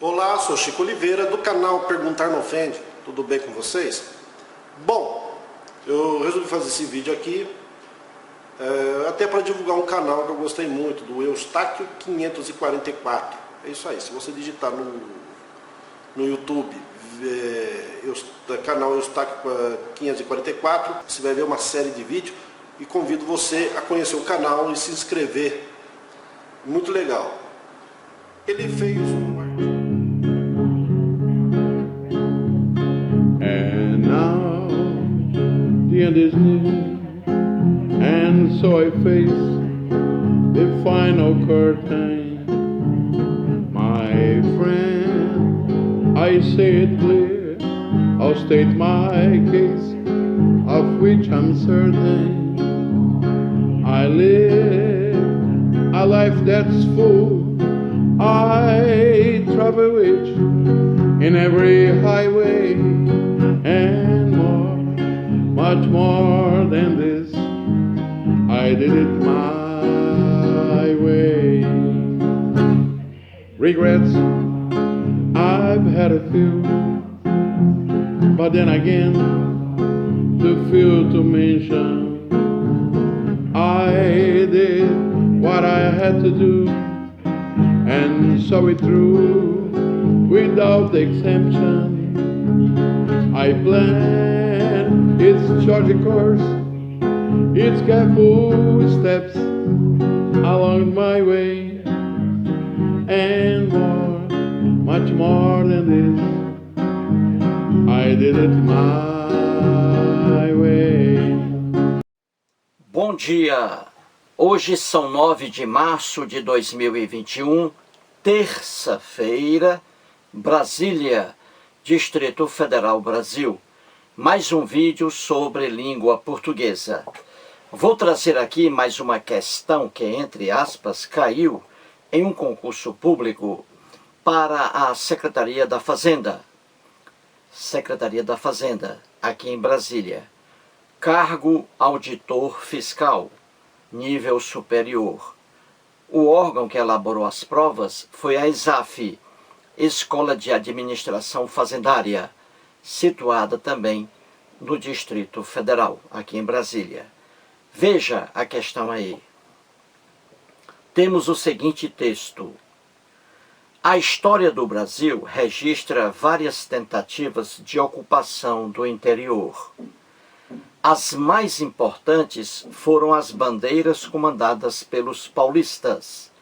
Olá, sou Chico Oliveira do canal Perguntar Não Ofende. Tudo bem com vocês? Bom, eu resolvi fazer esse vídeo aqui até para divulgar um canal que eu gostei muito, do Eustáquio 544. É isso aí, se você digitar no YouTube canal Eustáquio 544, você vai ver uma série de vídeos e convido você a conhecer o canal e se inscrever. Muito legal. Ele fez And now the end is near, and so I face the final curtain. My friend, I say it clear, I'll state my case, of which I'm certain. I live a life that's full, I travel rich in every highway, and more, much more than this, I did it my way. Regrets, I've had a few, but then again, too few to mention. I did what I had to do, and saw it through without exemption. I planned its charging course, its careful steps along my way, and more, much more than this, I did it my way. Bom dia! Hoje são 9 de março de 2021, terça-feira, Brasília, Distrito Federal, Brasil. Mais um vídeo sobre língua portuguesa. Vou trazer aqui mais uma questão que, entre aspas, caiu em um concurso público para a Secretaria da Fazenda. Secretaria da Fazenda, aqui em Brasília. Cargo auditor fiscal, nível superior. O órgão que elaborou as provas foi a ESAF, Escola de Administração Fazendária, situada também no Distrito Federal, aqui em Brasília. Veja a questão aí. Temos o seguinte texto. A história do Brasil registra várias tentativas de ocupação do interior. As mais importantes foram as bandeiras comandadas pelos paulistas,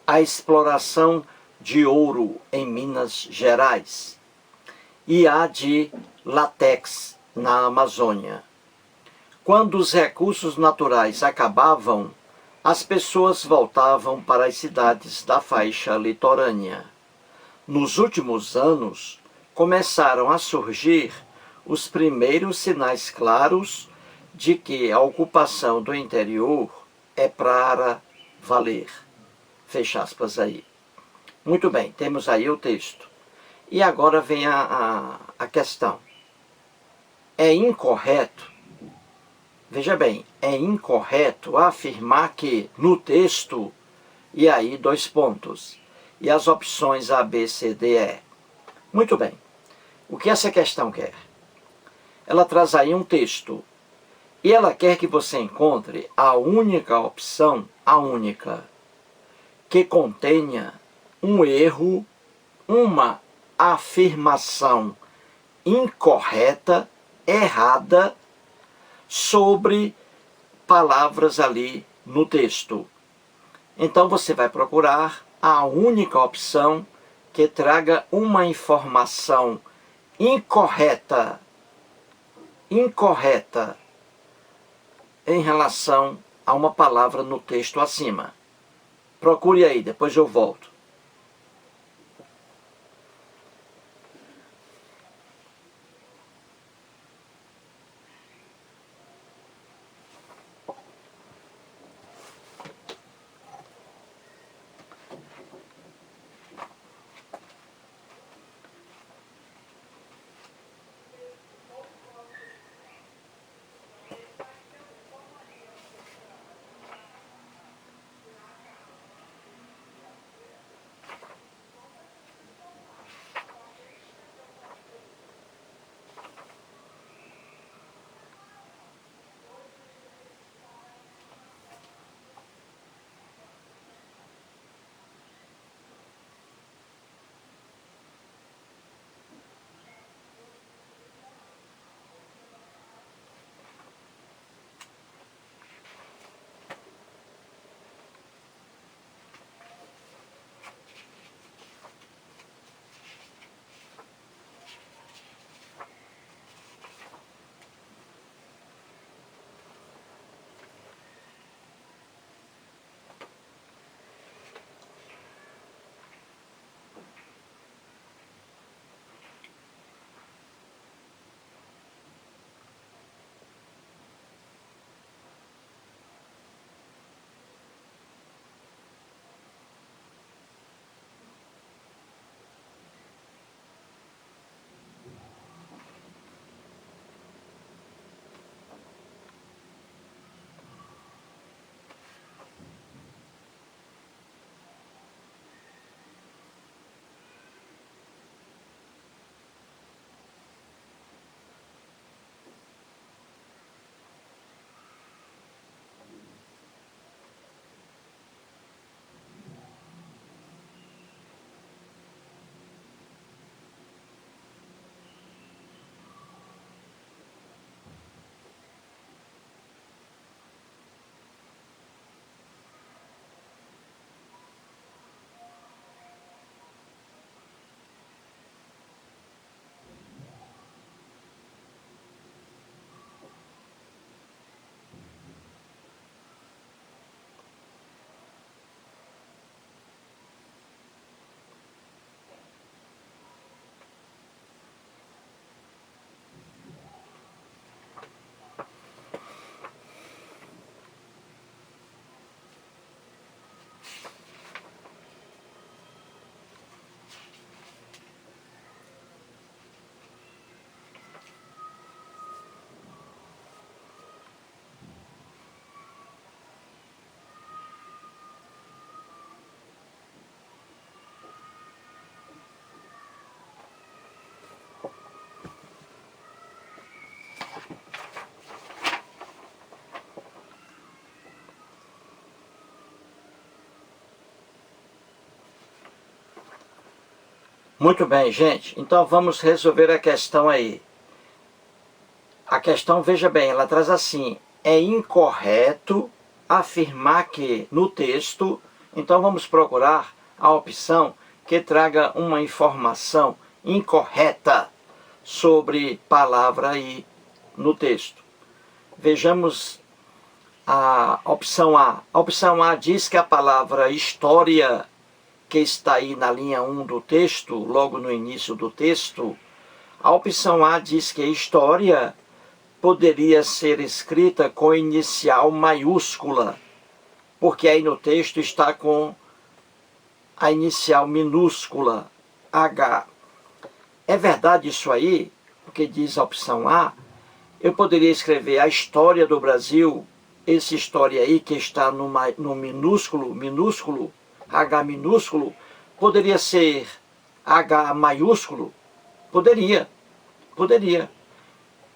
a exploração de ouro em Minas Gerais e a de látex na Amazônia. Quando os recursos naturais acabavam, as pessoas voltavam para as cidades da faixa litorânea. Nos últimos anos, começaram a surgir os primeiros sinais claros de que a ocupação do interior é para valer. Fecha aspas aí. Muito bem, temos aí o texto. E agora vem a questão. É incorreto, veja bem, é incorreto afirmar que no texto, e aí 2 pontos, e as opções A, B, C, D, E. Muito bem. O que essa questão quer? Ela traz aí um texto, e ela quer que você encontre a única opção, a única, que contenha um erro, uma afirmação incorreta, errada, sobre palavras ali no texto. Então você vai procurar a única opção que traga uma informação incorreta em relação a uma palavra no texto acima. Procure aí, depois eu volto. Muito bem, gente. Então vamos resolver a questão aí. A questão, veja bem, ela traz assim: é incorreto afirmar que no texto. Então vamos procurar a opção que traga uma informação incorreta sobre palavra aí no texto. Vejamos a opção A. A opção A diz que a palavra história, que está aí na linha 1 do texto, logo no início do texto, a opção A diz que história poderia ser escrita com inicial maiúscula, porque aí no texto está com a inicial minúscula, H. É verdade isso aí? Porque diz a opção A, eu poderia escrever a história do Brasil, esse história aí que está no minúsculo, H minúsculo, poderia ser H maiúsculo? Poderia.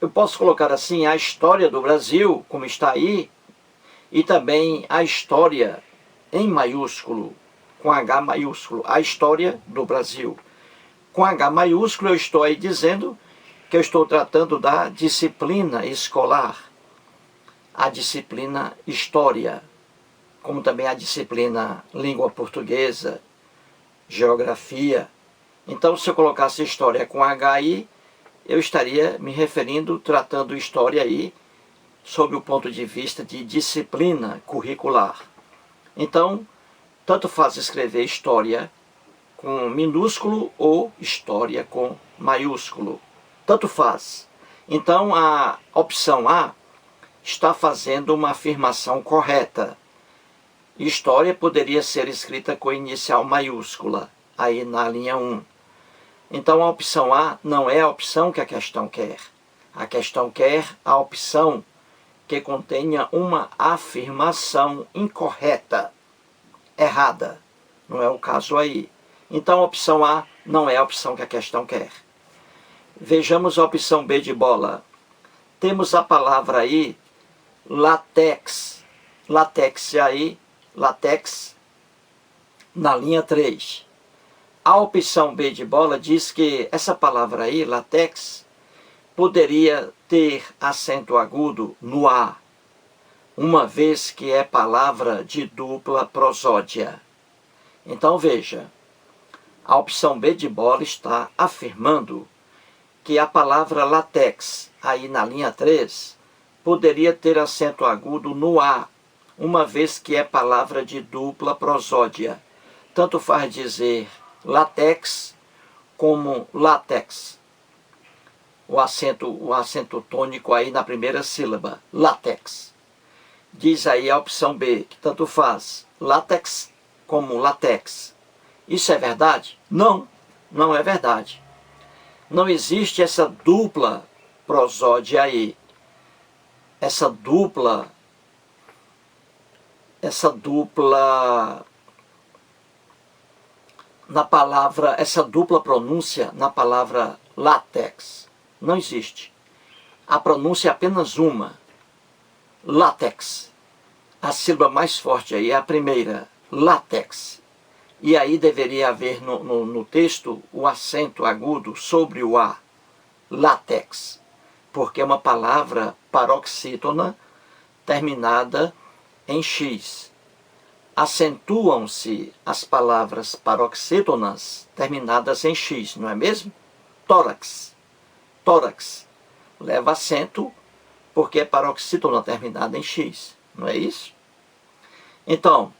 Eu posso colocar assim a história do Brasil, como está aí, e também a história em maiúsculo, com H maiúsculo, a história do Brasil. Com H maiúsculo eu estou aí dizendo que eu estou tratando da disciplina escolar, a disciplina História, como também a disciplina Língua Portuguesa, Geografia. Então, se eu colocasse História com HI, eu estaria me referindo, tratando História aí, sob o ponto de vista de disciplina curricular. Então, tanto faz escrever História com minúsculo ou História com maiúsculo. Tanto faz. Então, a opção A está fazendo uma afirmação correta. História poderia ser escrita com inicial maiúscula, aí na linha 1. Então a opção A não é a opção que a questão quer. A questão quer a opção que contenha uma afirmação incorreta, errada. Não é o caso aí. Então a opção A não é a opção que a questão quer. Vejamos a opção B de bola. Temos a palavra aí, látex. Látex aí, látex, na linha 3. A opção B de bola diz que essa palavra aí, látex, poderia ter acento agudo no A, uma vez que é palavra de dupla prosódia. Então veja, a opção B de bola está afirmando que a palavra látex, aí na linha 3, poderia ter acento agudo no A, uma vez que é palavra de dupla prosódia. Tanto faz dizer látex como látex. O acento tônico aí na primeira sílaba, látex. Diz aí a opção B, que tanto faz látex como látex. Isso é verdade? Não, não é verdade. Não existe essa dupla prosódia aí. Essa dupla na palavra, essa dupla pronúncia na palavra látex. Não existe. A pronúncia é apenas uma. Látex. A sílaba mais forte aí é a primeira, látex. E aí deveria haver no texto o acento agudo sobre o A, látex. Porque é uma palavra paroxítona terminada em X. Acentuam-se as palavras paroxítonas terminadas em X, não é mesmo? Tórax. Tórax leva acento porque é paroxítona terminada em X, não é isso? Então,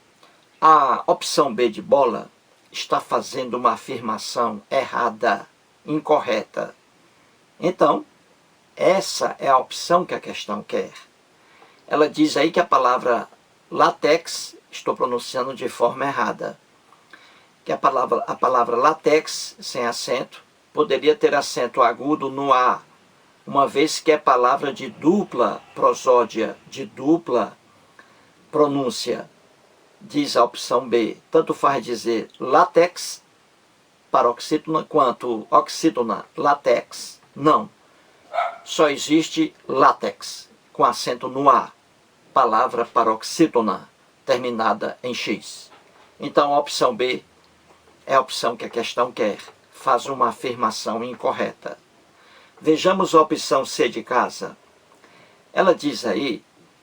a opção B de bola está fazendo uma afirmação errada, incorreta. Então, essa é a opção que a questão quer. Ela diz aí que a palavra látex, estou pronunciando de forma errada, que a palavra látex, sem acento, poderia ter acento agudo no A, uma vez que é palavra de dupla prosódia, de dupla pronúncia. Diz a opção B, tanto faz dizer látex, paroxítona, quanto oxítona, látex. Não, só existe látex, com acento no A, palavra paroxítona, terminada em X. Então a opção B é a opção que a questão quer. faz uma afirmação incorreta. Vejamos a opção C de casa. Ela diz aí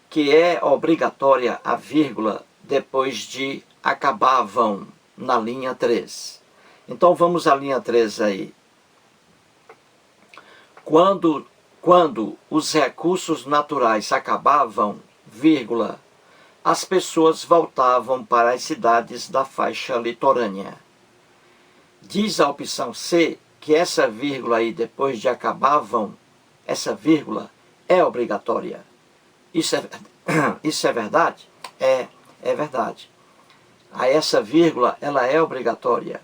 que é obrigatória a vírgula depois de acabavam, na linha 3. Então vamos à linha 3 aí. Quando os recursos naturais acabavam, vírgula, as pessoas voltavam para as cidades da faixa litorânea. Diz a opção C que essa vírgula aí, depois de acabavam, essa vírgula é obrigatória. Isso é verdade? É verdade. Essa vírgula, ela é obrigatória.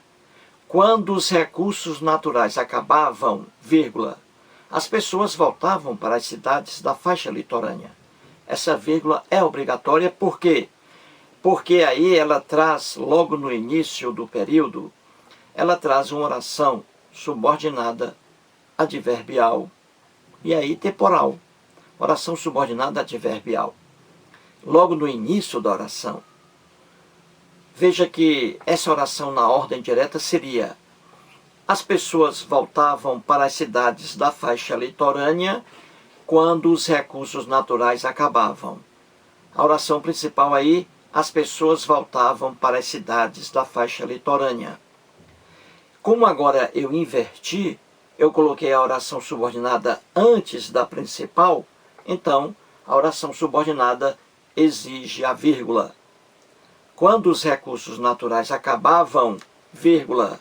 Quando os recursos naturais acabavam, vírgula, as pessoas voltavam para as cidades da faixa litorânea. Essa vírgula é obrigatória, por quê? Porque aí ela traz, logo no início do período, ela traz uma oração subordinada adverbial e aí temporal. Oração subordinada adverbial. Logo no início da oração. Veja que essa oração na ordem direta seria: as pessoas voltavam para as cidades da faixa litorânea quando os recursos naturais acabavam. A oração principal aí: as pessoas voltavam para as cidades da faixa litorânea. Como agora eu inverti, eu coloquei a oração subordinada antes da principal, então a oração subordinada exige a vírgula. Quando os recursos naturais acabavam, vírgula,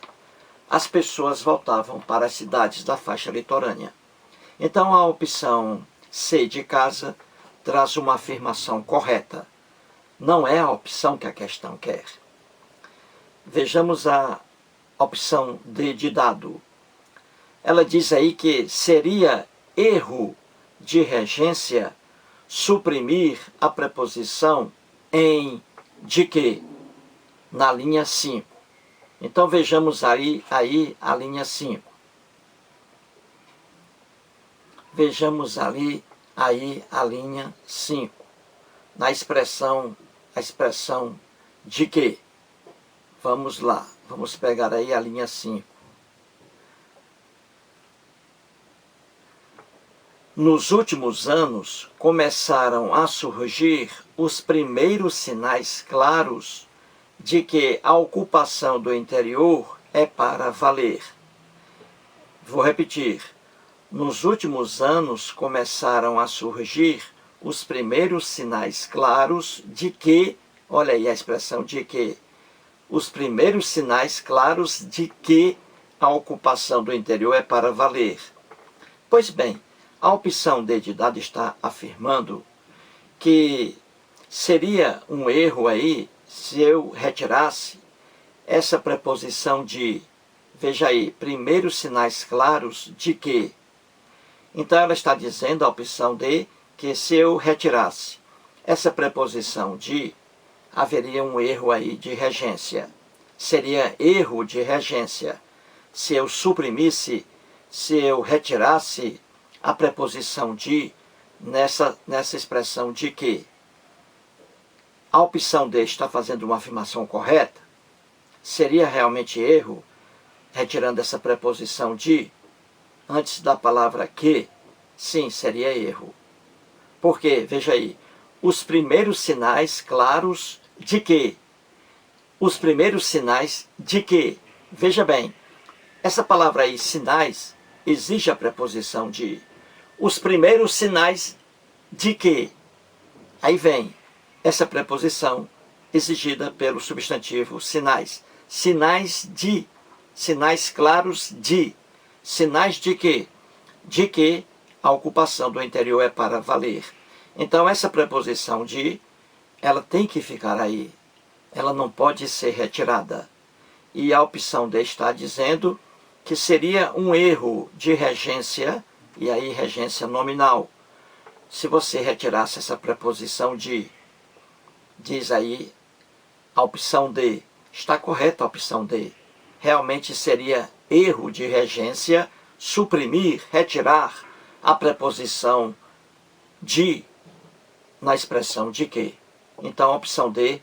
as pessoas voltavam para as cidades da faixa litorânea. Então a opção C de casa traz uma afirmação correta. Não é a opção que a questão quer. Vejamos a opção D de dado. Ela diz aí que seria erro de regência suprimir a preposição em de que? Na linha 5. Então vejamos aí a linha 5. Vejamos aí a linha 5. A expressão de que? Vamos lá, vamos pegar aí a linha 5. Nos últimos anos, começaram a surgir os primeiros sinais claros de que a ocupação do interior é para valer. Vou repetir. Nos últimos anos, começaram a surgir os primeiros sinais claros de que, olha aí a expressão de que, os primeiros sinais claros de que a ocupação do interior é para valer. Pois bem, a opção D de dado está afirmando que seria um erro aí se eu retirasse essa preposição de, veja aí, primeiros sinais claros de que. Então ela está dizendo, a opção D, que se eu retirasse essa preposição de, haveria um erro aí de regência. Seria erro de regência se eu suprimisse, se eu retirasse a preposição de nessa expressão de que. A opção D está fazendo uma afirmação correta? Seria realmente erro, retirando essa preposição de antes da palavra que? Sim, seria erro. Por quê? Veja aí. Os primeiros sinais claros de que? Os primeiros sinais de que? Veja bem, essa palavra aí, sinais, exige a preposição de. Os primeiros sinais de que? Aí vem essa preposição exigida pelo substantivo sinais. Sinais de, sinais claros de. Sinais de que? De que a ocupação do interior é para valer. Então essa preposição de, ela tem que ficar aí. Ela não pode ser retirada. E a opção D está dizendo que seria um erro de regência, e aí regência nominal, se você retirasse essa preposição de. Diz aí a opção D. Está correta a opção D. Realmente seria erro de regência suprimir, retirar a preposição de na expressão de que. Então a opção D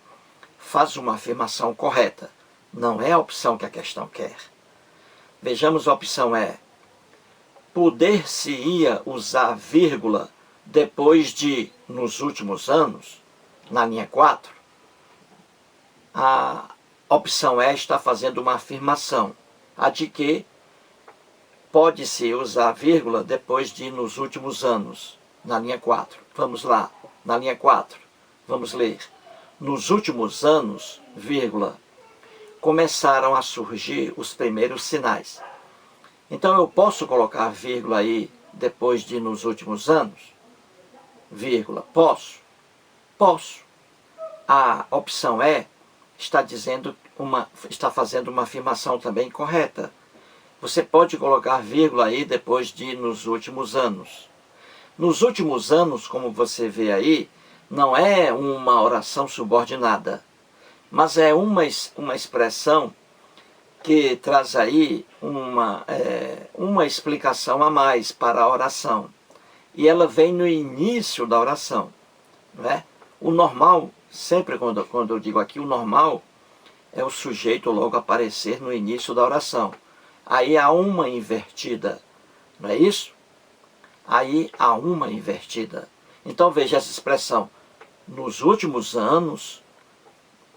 faz uma afirmação correta. Não é a opção que a questão quer. Vejamos a opção E. Poder-se-ia usar vírgula depois de nos últimos anos, na linha 4? A opção E está fazendo uma afirmação, a de que pode-se usar vírgula depois de nos últimos anos, na linha 4. Vamos lá, na linha 4, vamos ler. Nos últimos anos, vírgula, começaram a surgir os primeiros sinais. Então eu posso colocar vírgula aí depois de nos últimos anos? Vírgula, posso? Posso. A opção E está fazendo uma afirmação também correta. Você pode colocar vírgula aí depois de nos últimos anos. Nos últimos anos, como você vê aí, não é uma oração subordinada, mas é uma expressão que traz aí uma explicação a mais para a oração. E ela vem no início da oração. Não é? O normal, sempre quando eu digo aqui, o normal é o sujeito logo aparecer no início da oração. Aí há uma invertida, não é isso? Aí há uma invertida. Então veja essa expressão, nos últimos anos,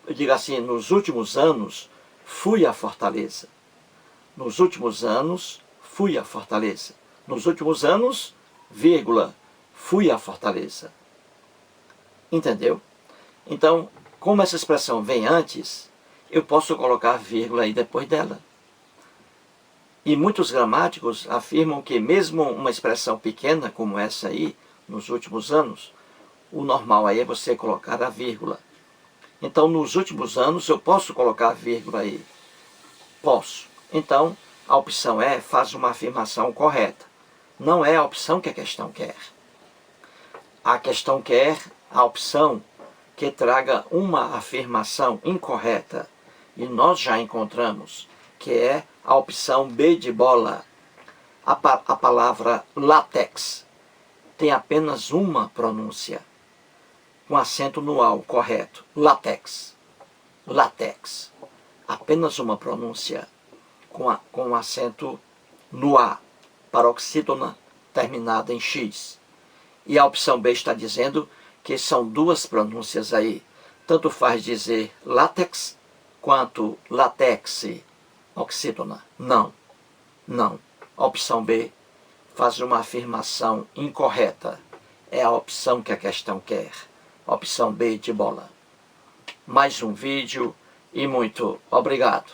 eu digo assim, nos últimos anos fui à Fortaleza. Nos últimos anos fui à Fortaleza. Nos últimos anos, vírgula, fui à Fortaleza. Entendeu? Então, como essa expressão vem antes, eu posso colocar vírgula aí depois dela. E muitos gramáticos afirmam que mesmo uma expressão pequena como essa aí, nos últimos anos, o normal aí é você colocar a vírgula. Então, nos últimos anos, eu posso colocar a vírgula aí? Posso. Então, a opção E faz uma afirmação correta. Não é a opção que a questão quer. A questão quer a opção que traga uma afirmação incorreta. E nós já encontramos que é a opção B de bola. A palavra látex tem apenas uma pronúncia, com acento no A, correto. Látex. Látex. Apenas uma pronúncia, com acento no A, paroxítona terminada em X. E a opção B está dizendo que são duas pronúncias aí. Tanto faz dizer látex quanto látex, oxítona. Não, não. A opção B faz uma afirmação incorreta. É a opção que a questão quer. Opção B de bola. Mais um vídeo e muito obrigado.